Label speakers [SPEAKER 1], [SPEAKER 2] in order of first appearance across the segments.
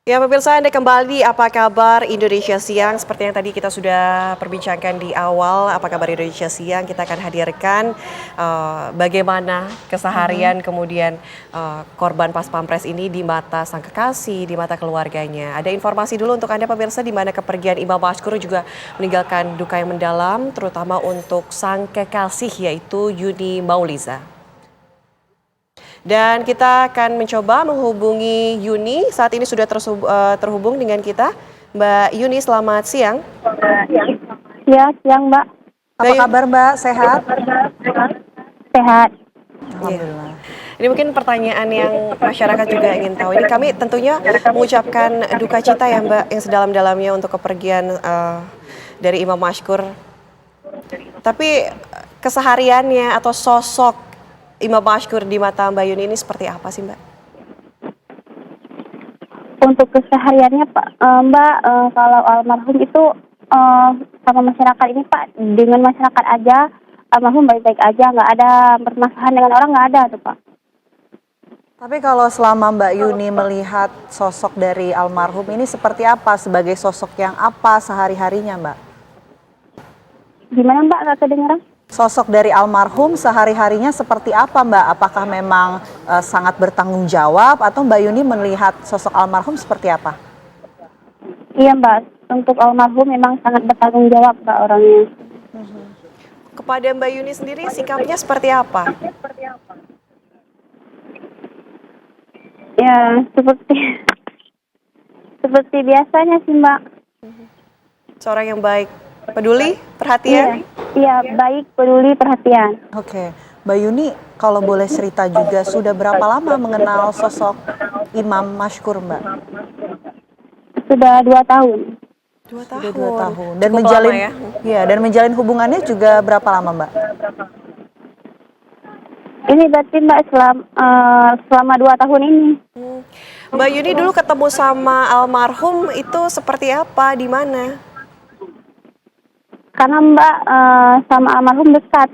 [SPEAKER 1] Ya pemirsa, Anda kembali, apa kabar Indonesia Siang? Seperti yang tadi kita sudah perbincangkan di awal, apa kabar Indonesia Siang? Kita akan hadirkan bagaimana keseharian kemudian korban pas pampres ini di mata sang kekasih, di mata keluarganya. Ada informasi dulu untuk Anda pemirsa, di mana kepergian Imam Mashkur juga meninggalkan duka yang mendalam, terutama untuk sang kekasih yaitu Yuni Mauliza. Dan kita akan mencoba menghubungi Yuni, saat ini sudah terhubung dengan kita. Mbak Yuni, selamat siang.
[SPEAKER 2] Ya, siang Mbak.
[SPEAKER 3] Apa kabar Mbak? Sehat?
[SPEAKER 2] Sehat.
[SPEAKER 3] Alhamdulillah.
[SPEAKER 1] Ini mungkin pertanyaan yang masyarakat juga ingin tahu. Ini kami tentunya mengucapkan duka cita ya Mbak, yang sedalam-dalamnya untuk kepergian dari Imam Mashkur. Tapi kesehariannya atau sosok Imam Mashkur di mata Mbak Yuni ini seperti apa sih Mbak?
[SPEAKER 2] Untuk kesehariannya Pak, Mbak, kalau almarhum itu sama masyarakat ini Pak, dengan masyarakat aja almarhum baik-baik aja, nggak ada permasalahan dengan orang, nggak ada tuh Pak.
[SPEAKER 3] Tapi kalau selama Mbak Yuni melihat sosok dari almarhum ini seperti apa? Sebagai sosok yang apa sehari-harinya Mbak?
[SPEAKER 2] Gimana Mbak, nggak kedengeran?
[SPEAKER 3] Sosok dari almarhum sehari-harinya seperti apa Mbak? Apakah memang sangat bertanggung jawab atau Mbak Yuni melihat sosok almarhum seperti apa?
[SPEAKER 2] Iya Mbak, untuk almarhum memang sangat bertanggung jawab Mbak orangnya.
[SPEAKER 1] Kepada Mbak Yuni sendiri sikapnya seperti apa?
[SPEAKER 2] Ya, seperti biasanya sih Mbak.
[SPEAKER 1] Seorang yang baik, peduli, perhatian?
[SPEAKER 2] Iya, baik, peduli, perhatian.
[SPEAKER 3] Oke, Mbak Yuni kalau boleh cerita juga sudah berapa lama mengenal sosok Imam Mashkur Mbak?
[SPEAKER 2] Sudah 2 tahun.
[SPEAKER 1] 2 tahun.
[SPEAKER 3] Sudah 2 tahun. Dan
[SPEAKER 1] Cukup
[SPEAKER 3] menjalin
[SPEAKER 1] lama ya?
[SPEAKER 3] ya, dan menjalin hubungannya juga berapa lama Mbak?
[SPEAKER 2] Ini berarti Mbak selama 2 tahun ini.
[SPEAKER 1] Mbak Yuni dulu ketemu sama almarhum itu seperti apa, di mana?
[SPEAKER 2] Karena Mbak sama almarhum dekat.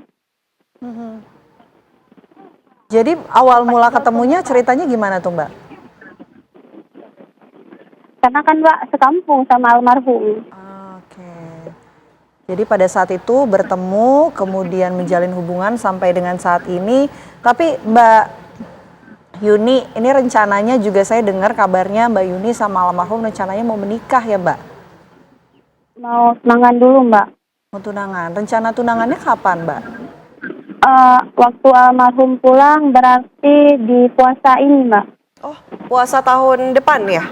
[SPEAKER 3] Jadi awal mula ketemunya ceritanya gimana tuh Mbak?
[SPEAKER 2] Karena kan Mbak sekampung sama almarhum.
[SPEAKER 3] Oke. Jadi pada saat itu bertemu, kemudian menjalin hubungan sampai dengan saat ini. Tapi Mbak Yuni, ini rencananya juga saya dengar kabarnya Mbak Yuni sama almarhum rencananya mau menikah ya Mbak?
[SPEAKER 2] Mau tunangan dulu Mbak.
[SPEAKER 3] Mau tunangan. Rencana tunangannya kapan Mbak?
[SPEAKER 2] Waktu almarhum pulang berarti di puasa ini Mbak.
[SPEAKER 1] Oh, puasa tahun depan ya?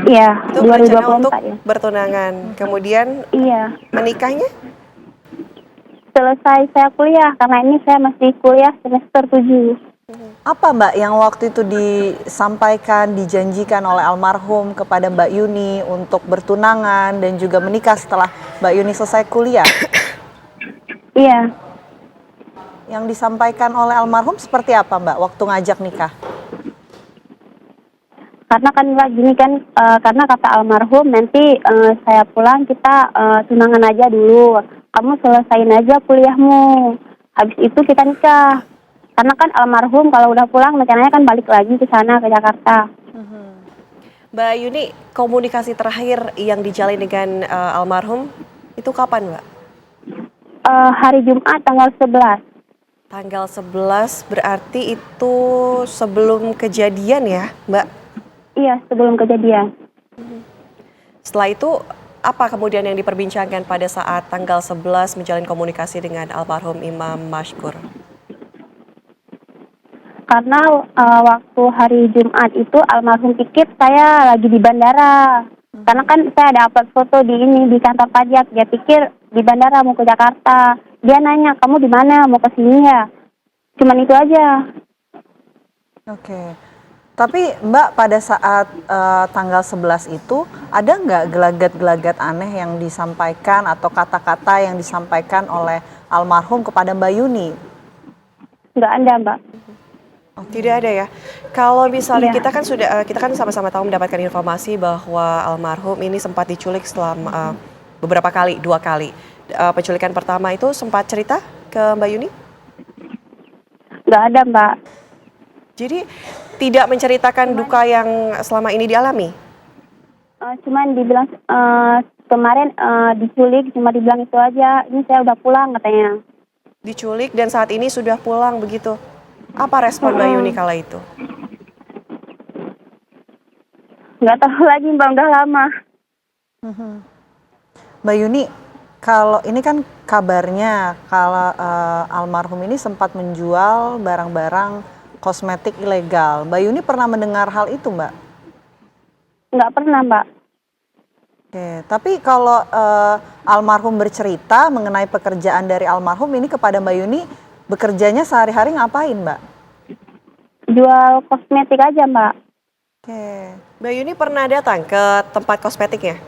[SPEAKER 2] Iya,
[SPEAKER 1] Itu berencana untuk
[SPEAKER 2] 2024 ya.
[SPEAKER 1] bertunangan. Kemudian
[SPEAKER 2] Iya.
[SPEAKER 1] menikahnya?
[SPEAKER 2] Selesai saya kuliah, karena ini saya masih kuliah semester 7.
[SPEAKER 3] Apa Mbak yang waktu itu disampaikan, dijanjikan oleh almarhum kepada Mbak Yuni untuk bertunangan dan juga menikah setelah Mbak Yuni selesai kuliah?
[SPEAKER 2] Iya.
[SPEAKER 3] Yang disampaikan oleh almarhum seperti apa Mbak waktu ngajak nikah?
[SPEAKER 2] Karena kan Mbak gini kan, karena kata almarhum nanti saya pulang kita tunangan aja dulu. Kamu selesain aja kuliahmu. Habis itu kita nikah. Karena kan almarhum kalau udah pulang rencananya kan balik lagi ke sana, ke Jakarta.
[SPEAKER 1] Mbak Yuni, komunikasi terakhir yang dijalin dengan almarhum itu kapan Mbak?
[SPEAKER 2] Hari Jumat tanggal 11.
[SPEAKER 1] Tanggal 11 berarti itu sebelum kejadian ya Mbak?
[SPEAKER 2] Iya, sebelum kejadian.
[SPEAKER 1] Setelah itu apa kemudian yang diperbincangkan pada saat tanggal 11 menjalin komunikasi dengan almarhum Imam Mashkur?
[SPEAKER 2] Karena waktu hari Jumat itu almarhum pikir saya lagi di bandara. Karena kan saya ada upload foto di kantor pajak. Dia pikir di bandara mau ke Jakarta. Dia nanya, kamu di mana? Mau ke sini ya? Cuman itu aja.
[SPEAKER 3] Oke. Tapi Mbak pada saat tanggal 11 itu ada nggak gelagat-gelagat aneh yang disampaikan atau kata-kata yang disampaikan oleh almarhum kepada Mbak Yuni?
[SPEAKER 2] Nggak ada, Mbak.
[SPEAKER 1] Tidak ada ya. Kalau misalnya
[SPEAKER 2] Iya.
[SPEAKER 1] kita kan sama-sama tahu mendapatkan informasi bahwa almarhum ini sempat diculik selama beberapa kali, 2 kali. Penculikan pertama itu sempat cerita ke Mbak Yuni?
[SPEAKER 2] Nggak ada, Mbak.
[SPEAKER 1] Jadi tidak menceritakan duka yang selama ini dialami?
[SPEAKER 2] Cuman dibilang kemarin diculik, cuma dibilang itu aja. Ini saya udah pulang katanya.
[SPEAKER 1] Diculik dan saat ini sudah pulang begitu. Apa respon Mbak Yuni kala itu?
[SPEAKER 2] Nggak tahu lagi Mbak, udah lama.
[SPEAKER 3] Mbak Yuni, kalau ini kan kabarnya kalau almarhum ini sempat menjual barang-barang kosmetik ilegal. Mbak Yuni pernah mendengar hal itu, Mbak?
[SPEAKER 2] Nggak pernah Mbak.
[SPEAKER 3] Oke, tapi kalau almarhum bercerita mengenai pekerjaan dari almarhum ini kepada Mbak Yuni, bekerjanya sehari-hari ngapain, Mbak?
[SPEAKER 2] Jual kosmetik aja Mbak.
[SPEAKER 3] Oke.
[SPEAKER 1] Mbak Yuni pernah datang ke tempat kosmetiknya?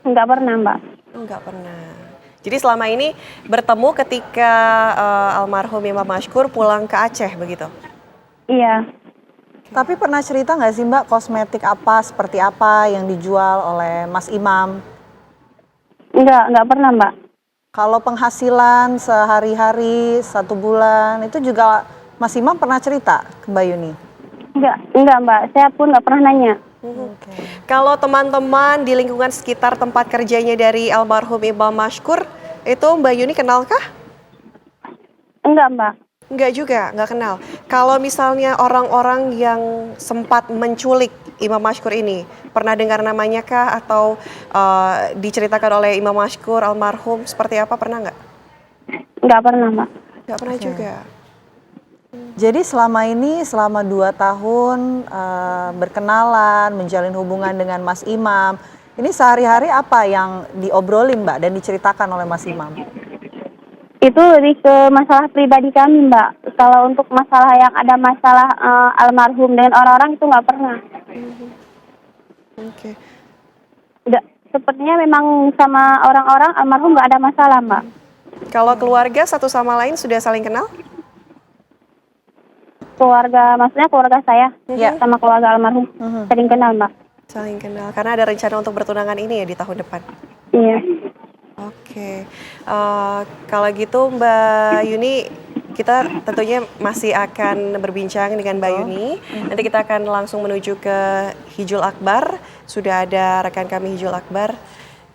[SPEAKER 2] Nggak pernah Mbak.
[SPEAKER 1] Enggak pernah. Jadi selama ini bertemu ketika almarhum Imam Mashkur pulang ke Aceh begitu?
[SPEAKER 2] Iya.
[SPEAKER 3] Tapi pernah cerita nggak sih Mbak kosmetik apa, seperti apa yang dijual oleh Mas Imam?
[SPEAKER 2] Nggak pernah Mbak.
[SPEAKER 3] Kalau penghasilan sehari-hari 1 bulan itu juga Mas Imam pernah cerita ke Mbak Yuni?
[SPEAKER 2] Enggak Mbak, saya pun nggak pernah nanya.
[SPEAKER 3] Oke.
[SPEAKER 1] Kalau teman-teman di lingkungan sekitar tempat kerjanya dari almarhum Imam Mashkur, itu Mbak Yuni kenalkah?
[SPEAKER 2] Enggak Mbak.
[SPEAKER 1] Enggak juga, enggak kenal. Kalau misalnya orang-orang yang sempat menculik Imam Mashkur ini, pernah dengar namanya kah atau diceritakan oleh Imam Mashkur almarhum seperti apa, pernah nggak?
[SPEAKER 2] Nggak pernah Mbak.
[SPEAKER 1] Nggak pernah
[SPEAKER 3] Oke.
[SPEAKER 1] juga.
[SPEAKER 3] Jadi selama ini, selama 2 tahun berkenalan, menjalin hubungan dengan Mas Imam, ini sehari-hari apa yang diobrolin Mbak dan diceritakan oleh Mas Imam?
[SPEAKER 2] Itu lebih ke masalah pribadi kami Mbak. Kalau untuk masalah yang ada masalah almarhum dengan orang-orang itu nggak pernah.
[SPEAKER 1] Oke.
[SPEAKER 2] Nggak, sepertinya memang sama orang-orang almarhum nggak ada masalah Mbak.
[SPEAKER 1] Kalau keluarga satu sama lain sudah saling kenal?
[SPEAKER 2] Keluarga, maksudnya keluarga saya
[SPEAKER 3] Ya.
[SPEAKER 2] sama keluarga almarhum sering kenal Mbak.
[SPEAKER 1] Saling kenal, karena ada rencana untuk bertunangan ini ya di tahun depan.
[SPEAKER 2] Iya.
[SPEAKER 1] Oke, kalau gitu Mbak Yuni, kita tentunya masih akan berbincang dengan Mbak Yuni. Nanti kita akan langsung menuju ke Hijul Akbar. Sudah ada rekan kami Hijul Akbar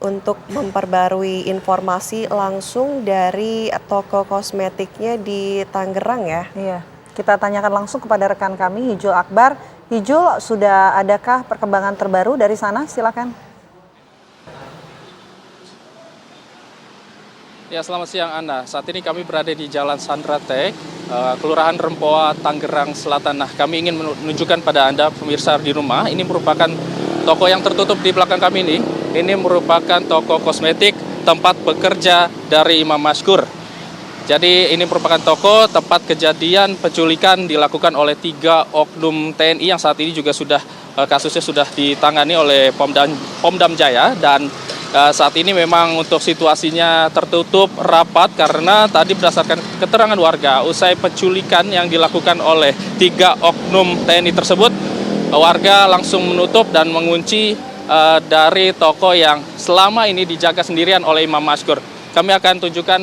[SPEAKER 1] untuk memperbarui informasi langsung dari toko kosmetiknya di Tangerang ya.
[SPEAKER 3] Iya, kita tanyakan langsung kepada rekan kami Hijul Akbar. Hijul, sudah adakah perkembangan terbaru dari sana? Silakan.
[SPEAKER 4] Ya, selamat siang Anda. Saat ini kami berada di Jalan Sandratek, Kelurahan Rempoa, Tangerang Selatan. Nah, kami ingin menunjukkan pada Anda pemirsa di rumah, ini merupakan toko yang tertutup di belakang kami ini. Ini merupakan toko kosmetik tempat bekerja dari Imam Mashkur. Jadi ini merupakan toko tempat kejadian penculikan dilakukan oleh 3 oknum TNI yang saat ini juga sudah kasusnya sudah ditangani oleh Pomdam Jaya, dan saat ini memang untuk situasinya tertutup rapat karena tadi berdasarkan keterangan warga usai penculikan yang dilakukan oleh 3 oknum TNI tersebut, warga langsung menutup dan mengunci dari toko yang selama ini dijaga sendirian oleh Imam Mashkur. Kami akan tunjukkan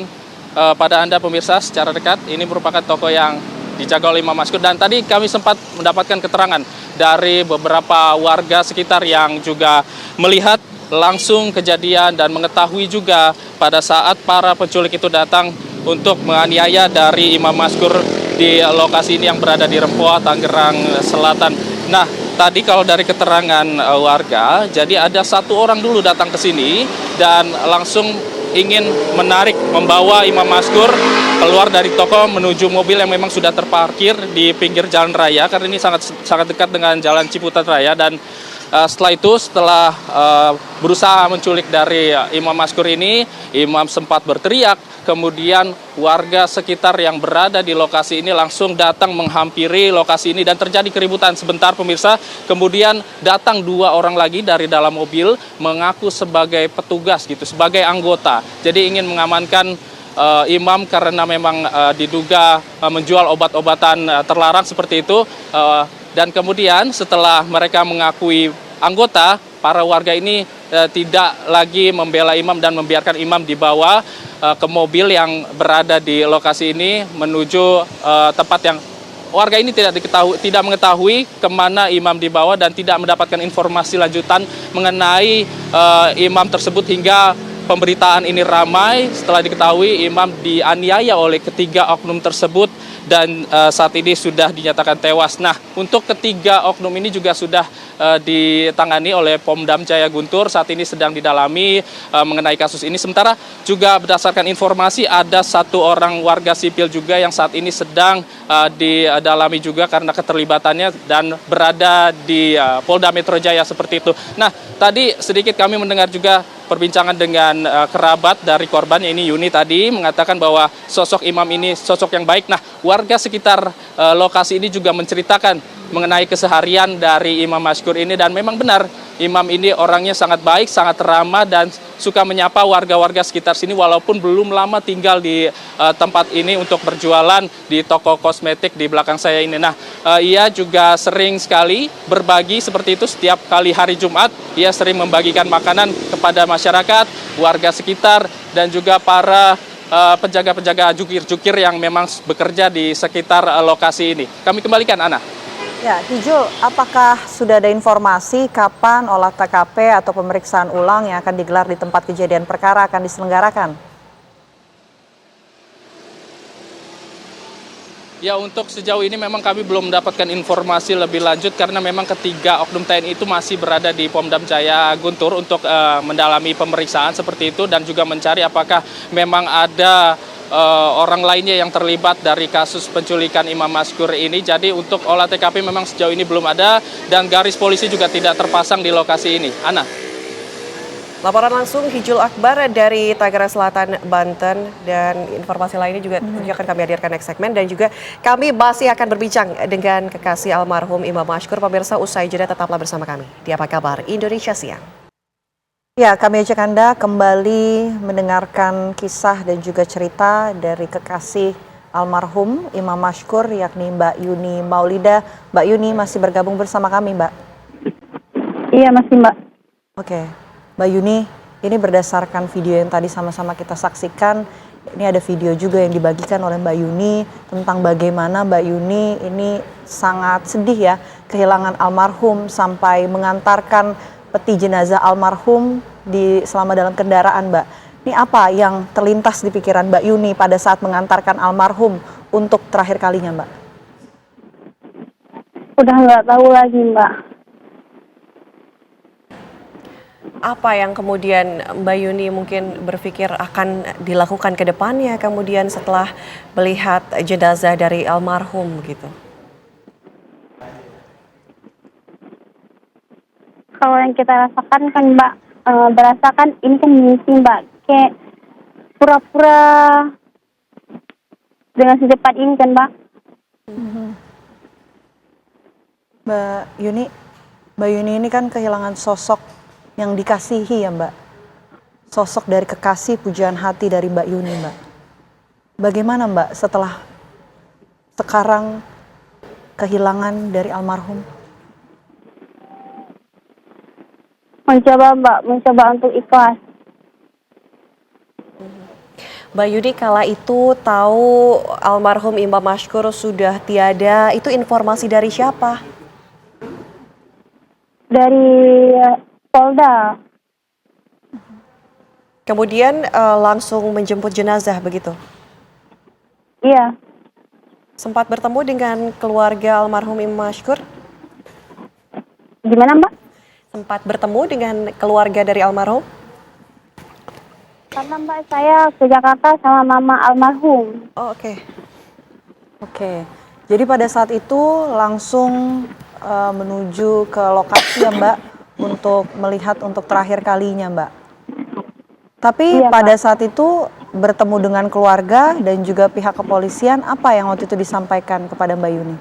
[SPEAKER 4] pada Anda pemirsa secara dekat, ini merupakan toko yang dijaga oleh Imam Mashkur, dan tadi kami sempat mendapatkan keterangan dari beberapa warga sekitar yang juga melihat langsung kejadian dan mengetahui juga pada saat para penculik itu datang untuk menganiaya dari Imam Mashkur di lokasi ini yang berada di Rempoa, Tangerang Selatan. Nah, tadi kalau dari keterangan warga, jadi ada 1 orang dulu datang ke sini dan langsung ingin membawa Imam Mashkur keluar dari toko menuju mobil yang memang sudah terparkir di pinggir jalan raya, karena ini sangat dekat dengan jalan Ciputat Raya. Dan setelah berusaha menculik dari Imam Mashkur ini, Imam sempat berteriak, kemudian warga sekitar yang berada di lokasi ini langsung datang menghampiri lokasi ini dan terjadi keributan sebentar pemirsa. Kemudian datang 2 orang lagi dari dalam mobil mengaku sebagai petugas gitu, sebagai anggota. Jadi ingin mengamankan Imam karena memang diduga menjual obat-obatan terlarang seperti itu. Dan kemudian setelah mereka mengakui anggota, para warga ini tidak lagi membela Imam dan membiarkan Imam dibawa ke mobil yang berada di lokasi ini menuju tempat yang warga ini tidak mengetahui kemana imam dibawa dan tidak mendapatkan informasi lanjutan mengenai imam tersebut hingga pemberitaan ini ramai setelah diketahui imam dianiaya oleh ketiga oknum tersebut dan saat ini sudah dinyatakan tewas. Nah, untuk ketiga oknum ini juga sudah ditangani oleh Pomdam Jaya Guntur, saat ini sedang didalami mengenai kasus ini. Sementara juga berdasarkan informasi ada satu orang warga sipil juga yang saat ini sedang didalami juga karena keterlibatannya dan berada di Polda Metro Jaya seperti itu. Nah, tadi sedikit kami mendengar juga perbincangan dengan kerabat dari korban, ini Yuni tadi mengatakan bahwa sosok imam ini sosok yang baik. Nah, warga sekitar lokasi ini juga menceritakan mengenai keseharian dari Imam Mashkur ini dan memang benar imam ini orangnya sangat baik, sangat ramah dan suka menyapa warga-warga sekitar sini walaupun belum lama tinggal di tempat ini untuk berjualan di toko kosmetik di belakang saya ini. Nah, ia juga sering sekali berbagi seperti itu setiap kali hari Jumat, ia sering membagikan makanan kepada masyarakat, warga sekitar dan juga para penjaga-penjaga jukir-jukir yang memang bekerja di sekitar lokasi ini. Kami kembalikan, Ana.
[SPEAKER 3] Ya, Hijul, apakah sudah ada informasi kapan olah TKP atau pemeriksaan ulang yang akan digelar di tempat kejadian perkara akan diselenggarakan?
[SPEAKER 4] Ya, untuk sejauh ini memang kami belum mendapatkan informasi lebih lanjut karena memang ketiga oknum TNI itu masih berada di Pomdam Jaya Guntur untuk mendalami pemeriksaan seperti itu dan juga mencari apakah memang ada orang lainnya yang terlibat dari kasus penculikan Imam Mashkur ini. Jadi untuk olah TKP memang sejauh ini belum ada dan garis polisi juga tidak terpasang di lokasi ini. Ana.
[SPEAKER 1] Laporan langsung Hijul Akbar dari Tangerang Selatan, Banten, dan informasi lainnya juga akan kami hadirkan next segmen dan juga kami masih akan berbincang dengan kekasih almarhum Imam Mashkur. Pemirsa, usai jeda tetaplah bersama kami di Apa Kabar Indonesia Siang.
[SPEAKER 3] Ya, kami ajak Anda kembali mendengarkan kisah dan juga cerita dari kekasih almarhum Imam Mashkur, yakni Mbak Yuni Maulida. Mbak Yuni masih bergabung bersama kami, Mbak?
[SPEAKER 2] Iya, masih Mbak.
[SPEAKER 3] Oke, Mbak Yuni, ini berdasarkan video yang tadi sama-sama kita saksikan, ini ada video juga yang dibagikan oleh Mbak Yuni tentang bagaimana Mbak Yuni ini sangat sedih ya, kehilangan almarhum sampai mengantarkan peti jenazah almarhum selama dalam kendaraan, Mbak. Ini apa yang terlintas di pikiran Mbak Yuni pada saat mengantarkan almarhum untuk terakhir kalinya, Mbak?
[SPEAKER 2] Udah nggak tahu lagi, Mbak.
[SPEAKER 1] Apa yang kemudian Mbak Yuni mungkin berpikir akan dilakukan ke depannya kemudian setelah melihat jenazah dari almarhum gitu?
[SPEAKER 2] Kalau yang kita rasakan kan Mbak, berasakan ini kan mimpi Mbak, kayak pura-pura dengan secepat ini kan Mbak.
[SPEAKER 3] Mbak Yuni ini kan kehilangan sosok yang dikasihi ya Mbak. Sosok dari kekasih pujaan hati dari Mbak Yuni, Mbak. Bagaimana Mbak setelah sekarang kehilangan dari almarhum?
[SPEAKER 2] Mencoba untuk ikhlas.
[SPEAKER 1] Mbak Yuni kala itu tahu almarhum Imam Mashkur sudah tiada, itu informasi dari siapa?
[SPEAKER 2] Dari Polda.
[SPEAKER 1] Kemudian langsung menjemput jenazah begitu?
[SPEAKER 2] Iya.
[SPEAKER 1] Sempat bertemu dengan keluarga almarhum Imam Mashkur?
[SPEAKER 2] Gimana Mbak?
[SPEAKER 1] Sempat bertemu dengan keluarga dari almarhum?
[SPEAKER 2] Karena Mbak saya ke Jakarta sama mama almarhum.
[SPEAKER 1] Oh, oke.
[SPEAKER 3] Oke. Jadi pada saat itu langsung menuju ke lokasi ya Mbak untuk melihat untuk terakhir kalinya Mbak. Tapi
[SPEAKER 2] Iya,
[SPEAKER 3] pada saat itu bertemu dengan keluarga dan juga pihak kepolisian, apa yang waktu itu disampaikan kepada Mbak Yuni?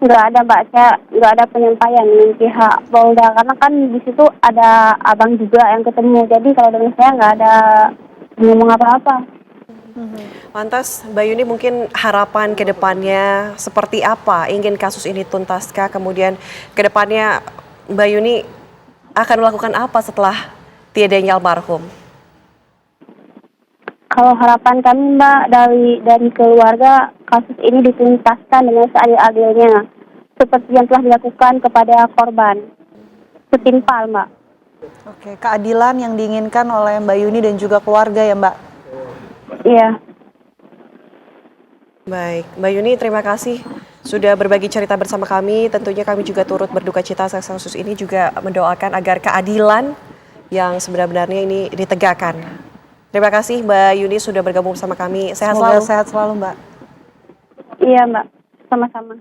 [SPEAKER 2] Nggak ada Mbak, saya nggak ada penyampaian dengan pihak Polda karena kan di situ ada abang juga yang ketemu. Jadi kalau dengan saya nggak ada ngomong apa-apa.
[SPEAKER 1] Lantas Mbak Yuni mungkin harapan ke depannya seperti apa? Ingin kasus ini tuntaskah? Kemudian ke depannya Mbak Yuni akan melakukan apa setelah tiadanya almarhum?
[SPEAKER 2] Kalau harapan kami Mbak dari keluarga, kasus ini dituntaskan dengan seadil-adilnya, seperti yang telah dilakukan kepada korban. Setimpal Mbak.
[SPEAKER 3] Oke, keadilan yang diinginkan oleh Mbak Yuni dan juga keluarga ya Mbak.
[SPEAKER 2] Iya.
[SPEAKER 1] Baik, Mbak Yuni terima kasih sudah berbagi cerita bersama kami. Tentunya kami juga turut berduka cita atas kasus ini, juga mendoakan agar keadilan yang sebenarnya ini ditegakkan. Terima kasih Mbak Yuni sudah bergabung bersama kami. Sehat
[SPEAKER 3] Semoga
[SPEAKER 1] selalu.
[SPEAKER 3] sehat selalu Mbak.
[SPEAKER 2] Iya Mbak, sama-sama.